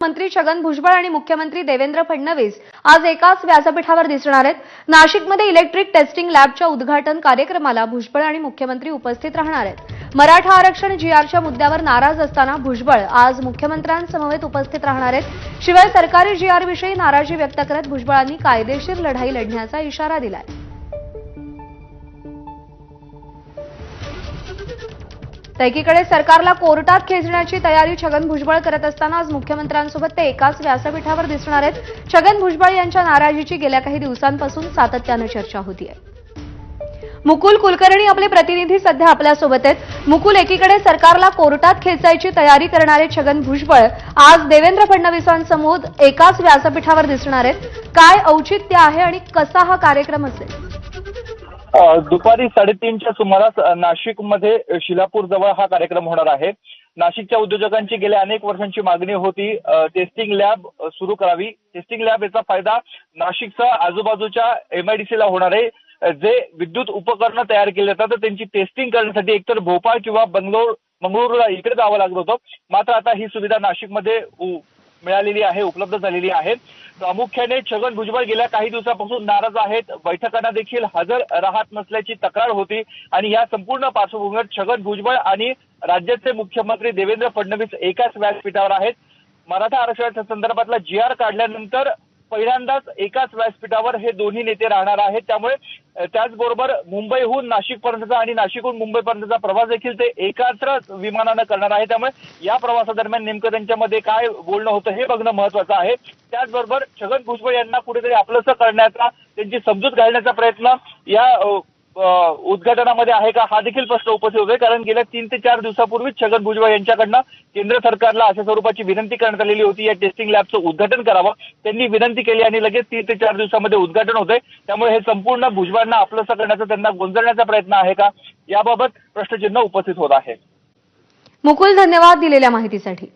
मंत्री छगन भुजबळ आणि मुख्यमंत्री देवेंद्र फडणवीस आज एकाच व्यासपीठावर दिसणार आहेत. नाशिकमध्ये इलेक्ट्रिक टेस्टिंग लॅबच्या उद्घाटन कार्यक्रमाला भुजबळ आणि मुख्यमंत्री उपस्थित राहणार आहेत. मराठा आरक्षण जीआरच्या मुद्द्यावर नाराज असताना भुजबळ आज मुख्यमंत्र्यांसमवेत उपस्थित राहणार आहेत. शिवाय सरकारी जीआरविषयी नाराजी व्यक्त करत भुजबळांनी कायदेशीर लढाई लढण्याचा इशारा दिलाय. तर एकीकडे सरकारला कोर्टात खेचण्याची तयारी छगन भुजबळ करत असताना आज मुख्यमंत्र्यांसोबत ते एकाच व्यासपीठावर दिसणार आहेत. छगन भुजबळ यांच्या नाराजीची गेल्या काही दिवसांपासून सातत्यानं चर्चा होतीये. मुकुल कुलकर्णी आपले प्रतिनिधी सध्या आपल्यासोबत आहेत. मुकुल, एकीकडे सरकारला कोर्टात खेचायची तयारी करणारे छगन भुजबळ आज देवेंद्र फडणवीसांसमोर एकाच व्यासपीठावर दिसणार आहेत. काय औचित्य आहे आणि कसा हा कार्यक्रम असेल? दुपारी 3:30च्या सुमारास नाशिकमध्ये शिलापूर जवळ हा कार्यक्रम होणार आहे. नाशिकच्या उद्योजकांची गेल्या अनेक वर्षांची मागणी होती टेस्टिंग लॅब सुरू करावी. टेस्टिंग लॅब याचा फायदा नाशिकचा आजूबाजूच्या MIDCला होणार आहे. जे विद्युत उपकरणं तयार केली जातात तर त्यांची टेस्टिंग करण्यासाठी एकतर भोपाळ किंवा मंगळूरला इकडे जावं लागत होतं. मात्र आता ही सुविधा नाशिकमध्ये मिळालेली आहे, उपलब्ध झालेली आहे. प्रामुख्याने छगन भुजबळ गेल्या काही दिवसापासून नाराज आहेत. बैठकांना देखील हजर राहत नसल्याची तक्रार होती आणि या संपूर्ण पार्श्वभूमीवर छगन भुजबळ आणि राज्याचे मुख्यमंत्री देवेंद्र फडणवीस एकाच व्यासपीठावर आहेत. मराठा आरक्षणाच्या संदर्भातला GR काढल्यानंतर पहिल्यांदाच एकाच व्यासपीठावर हे दोन्ही नेते राहणार आहेत. त्यामुळे त्याचबरोबर मुंबईहून नाशिकपर्यंतचा आणि नाशिकहून मुंबईपर्यंतचा प्रवास देखील ते एकत्र विमानानं करणार आहे. त्यामुळे या प्रवासादरम्यान नेमकं त्यांच्यामध्ये काय बोलणं होतं हे बघणं महत्वाचं आहे. त्याचबरोबर छगन भुजबळ यांना कुठेतरी आपलंसं करण्याचा, त्यांची समजूत घालण्याचा प्रयत्न या उद्घाटनामध्ये आहे का, हा देखील प्रश्न उपस्थित होतोय. कारण गेल्या 3 ते 4 दिवसापूर्वी छगन भुजबळ यांच्याकडनं केंद्र सरकारला अशा स्वरूपाची विनंती करण्यात आलेली होती या टेस्टिंग लॅबचं उद्घाटन करावं. त्यांनी विनंती केली आणि लगेच 3 ते 4 दिवसामध्ये उद्घाटन होतंय. त्यामुळे हे संपूर्ण भुजबळांना आपलंसं करण्याचा, त्यांना गोंजरण्याचा प्रयत्न आहे का, याबाबत प्रश्नचिन्ह उपस्थित होत आहे. मुकुल, धन्यवाद दिलेल्या माहितीसाठी.